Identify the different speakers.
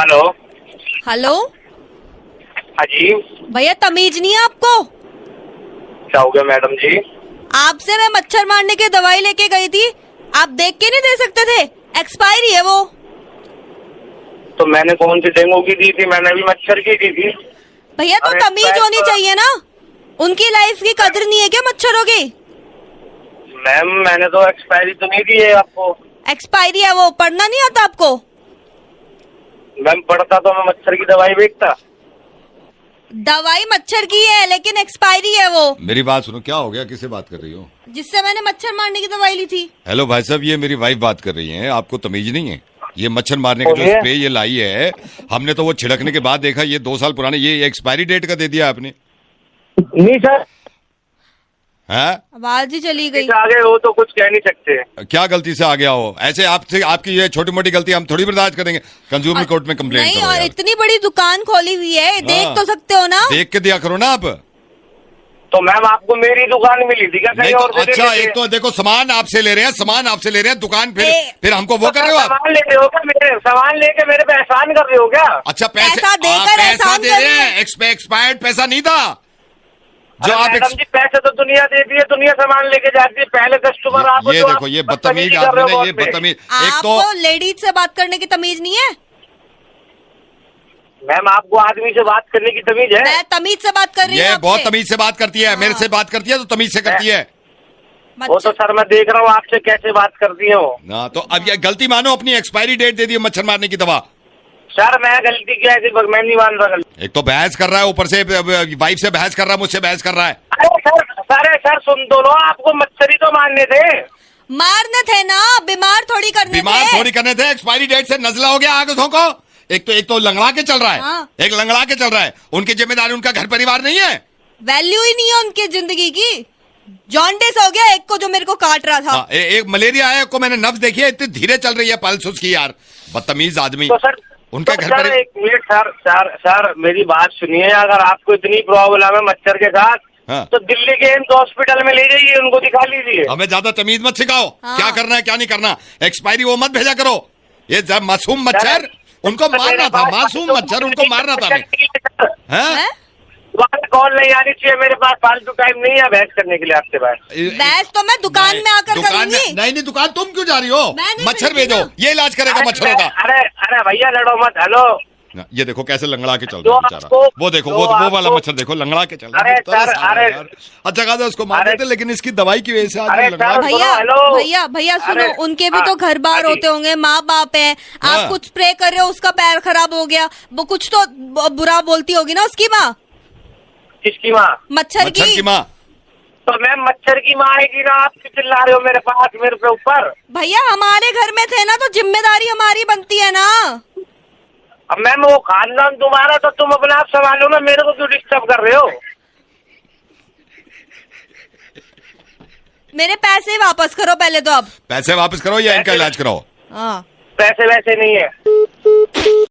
Speaker 1: Hello.
Speaker 2: Hello
Speaker 1: हाँ जी।
Speaker 2: भैया, तमीज नहीं है आपको?
Speaker 1: क्या हो गया मैडम जी?
Speaker 2: आपसे मैं मच्छर मारने की दवाई लेके गई थी, आप देख के नहीं दे सकते थे? एक्सपायरी है वो।
Speaker 1: तो मैंने कौन सी डेंगू की दी थी? मैंने अभी मच्छर की दी थी।
Speaker 2: भैया तो
Speaker 1: अरे
Speaker 2: तमीज होनी चाहिए ना, उनकी लाइफ की कदर नहीं है क्या मच्छरों की?
Speaker 1: मैम मैंने तो एक्सपायरी तो नहीं दी है आपको।
Speaker 2: एक्सपायरी है वो, पढ़ना नहीं आता आपको?
Speaker 1: मैम पढ़ता तो मैं मच्छर की दवाई बेचता।
Speaker 2: दवाई मच्छर की है लेकिन एक्सपायरी है वो।
Speaker 3: मेरी बात सुनो, क्या हो गया? किससे बात कर रही हो?
Speaker 2: जिससे मैंने मच्छर मारने की दवाई ली थी।
Speaker 3: हेलो भाई साहब, ये मेरी वाइफ बात कर रही है। आपको तमीज नहीं है? ये मच्छर मारने का जो
Speaker 1: बोलिए।
Speaker 3: स्प्रे ये लाई है, हमने तो वो छिड़कने के बाद देखा ये 2 साल पुराने, ये एक्सपायरी डेट का दे दिया आपने।
Speaker 1: नहीं सर,
Speaker 3: है
Speaker 2: आवाज ही चली गई।
Speaker 1: आगे वो तो कुछ कह नहीं सकते।
Speaker 3: क्या गलती से आ गया हो? ऐसे आपसे आपकी ये छोटी मोटी गलती हम थोड़ी बर्दाश्त करेंगे। कंज्यूमर कोर्ट में कंप्लेंट
Speaker 2: नहीं,
Speaker 3: करो
Speaker 2: और
Speaker 3: यार।
Speaker 2: इतनी बड़ी दुकान खोली हुई है, देख
Speaker 3: हाँ।
Speaker 2: तो सकते हो ना।
Speaker 3: देख के दिया करो ना आप।
Speaker 1: तो मैम आपको मेरी दुकान मिली थी क्या?
Speaker 3: नहीं
Speaker 1: कहीं
Speaker 3: तो
Speaker 1: और से दे
Speaker 3: अच्छा,
Speaker 1: देते?
Speaker 3: एक तो देखो सामान आपसे ले रहे हैं, सामान आपसे ले रहे हैं, दुकान फिर हमको वो
Speaker 1: तो
Speaker 3: कर रहे हो आप।
Speaker 1: सामान लेते हो क्या? मेरे सामान लेके मेरे पे एहसान कर रहे हो क्या?
Speaker 3: अच्छा
Speaker 2: पैसा देकर
Speaker 3: पैसा
Speaker 2: एहसान
Speaker 3: दे
Speaker 2: कर
Speaker 3: रहे
Speaker 2: रहे
Speaker 3: हैं, एक्सपायर्ड पैसा नहीं था जो
Speaker 1: अरे
Speaker 3: आप
Speaker 1: मैडम जी, पैसे तो दुनिया देती है, दुनिया सामान लेके जाती है। पहले कस्टमर आपको
Speaker 3: ये
Speaker 1: जो
Speaker 3: देखो,
Speaker 1: आप
Speaker 3: ये बदतमीज
Speaker 1: कर रहे हो
Speaker 3: आदमी ने, ये
Speaker 1: बहुत पे।
Speaker 3: बदतमीज। एक तो
Speaker 2: आपको लेडीज से बात करने की तमीज नहीं है?
Speaker 1: मैम आपको आदमी से बात करने की तमीज है?
Speaker 2: मैं तमीज से बात कर रही हूँ
Speaker 3: ये
Speaker 2: आपसे।
Speaker 3: बहुत तमीज से बात करती है, मेरे से बात करती है तो तमीज से करती है
Speaker 1: वो तो
Speaker 2: मच्छर-
Speaker 1: सर मैं देख रहा हूँ आपसे कैसे बात करती हो।
Speaker 3: ना। तो अब ये गलती मानो, अपनी एक्सपायरी डेट दे दी है मच्छर मारने की दवा।
Speaker 1: सर मैं गलती किया है, मैं नहीं मान रहा गलती।
Speaker 3: एक तो बहस कर रहा है, ऊपर से वाइफ से बहस कर रहा है, मुझसे बहस कर रहा है।
Speaker 1: अरे सर सुन तो लो, आपको मच्छर ही तो मारने थे।
Speaker 2: मारने थे ना, बीमार थोड़ी करने
Speaker 3: बीमार
Speaker 2: थे।
Speaker 3: थोड़ी करने थे। एक्सपायरी डेट से नजला हो गया आंखों को। एक तो लंगड़ा के चल रहा है।
Speaker 2: हाँ।
Speaker 3: एक लंगड़ा के चल रहा है। उनकी जिम्मेदारी, उनका घर परिवार नहीं है।
Speaker 2: वैल्यू ही नहीं है उनकी जिंदगी की। जॉन्डिस हो गया एक को जो मेरे को काट रहा था।
Speaker 3: हाँ, एक मलेरिया है को, मैंने नब्ज देखी है, इतनी धीरे चल रही है पल्स उसकी यार। बदतमीज आदमी।
Speaker 1: तो सर
Speaker 3: उनका
Speaker 1: तो
Speaker 3: घर
Speaker 1: सर
Speaker 3: पर
Speaker 1: एक मिनट सर मेरी बात सुनिए। अगर आपको इतनी प्रॉब्लम है मच्छर के साथ,
Speaker 3: हाँ।
Speaker 1: तो दिल्ली के एम्स हॉस्पिटल में ले जाइए, उनको दिखा लीजिए।
Speaker 3: हमें ज्यादा तमीज मत सिखाओ।
Speaker 2: हाँ।
Speaker 3: क्या करना है क्या नहीं करना। एक्सपायरी वो मत भेजा करो। ये जब मासूम मच्छर, उनको मारना था। मासूम मच्छर उनको मारना था। हैं?
Speaker 2: हैं?
Speaker 1: तुम्हारा कॉल नहीं आनी चाहिए मेरे पास। फालतू टाइम नहीं है बहस करने के लिए आपके पास।
Speaker 2: बहस तो मैं दुकान में आकर
Speaker 3: दुकान में
Speaker 2: करूंगी।
Speaker 3: नहीं, दुकान तुम क्यों जा रही हो?
Speaker 2: मैं नहीं
Speaker 3: मच्छर
Speaker 2: मिलती
Speaker 3: भेजो,
Speaker 2: ना।
Speaker 3: ये इलाज करेगा मच्छरों का।
Speaker 1: अरे भैया लड़ो मत। हेलो।
Speaker 3: ये देखो कैसे लंगड़ा के चल
Speaker 1: जो
Speaker 3: रहा है बेचारा।
Speaker 1: आपको-
Speaker 3: वो देखो,
Speaker 1: जो
Speaker 3: वो वाला
Speaker 1: आपको-
Speaker 3: मच्छर देखो, लंगड़ा के चल रहा
Speaker 1: अरे
Speaker 3: है। तरस
Speaker 1: सर,
Speaker 3: आ रहा है
Speaker 1: अरे-
Speaker 3: यार। अच्छा खासा उसको मार
Speaker 1: अरे-
Speaker 3: देते, लेकिन इसकी दवाई की वजह से
Speaker 1: अरे
Speaker 3: आदमी लंगड़ा।
Speaker 1: सर,
Speaker 2: भैया
Speaker 1: हेलो।
Speaker 2: भैया भैया सुनो,
Speaker 1: अरे,
Speaker 2: उनके भी
Speaker 1: हाँ,
Speaker 2: तो घर बार
Speaker 1: हाँ जी।
Speaker 2: होते होंगे, माँ बाप है।
Speaker 3: हाँ।
Speaker 2: आप कुछ स्प्रे कर रहे हो, उसका पैर खराब हो गया, वो कुछ तो बुरा बोलती होगी ना उसकी माँ,
Speaker 1: किसकी माँ?
Speaker 2: मच्छर
Speaker 3: मच्छर की
Speaker 2: की।
Speaker 3: माँ।
Speaker 1: तो मैम मच्छर की माँ आएगी ना, आप क्यों चिल्ला रहे हो मेरे पास, मेरे पे ऊपर?
Speaker 2: भैया हमारे घर में थे ना, तो जिम्मेदारी हमारी बनती है ना।
Speaker 1: अब मैम वो खानदान तुम्हारा, तो तुम अपने आप संभालो ना, मेरे को क्यों डिस्टर्ब कर रहे हो?
Speaker 2: मेरे पैसे वापस करो पहले तो। अब
Speaker 3: पैसे वापस करो या इनका इलाज कराओ।
Speaker 2: हाँ,
Speaker 1: पैसे वैसे नहीं है।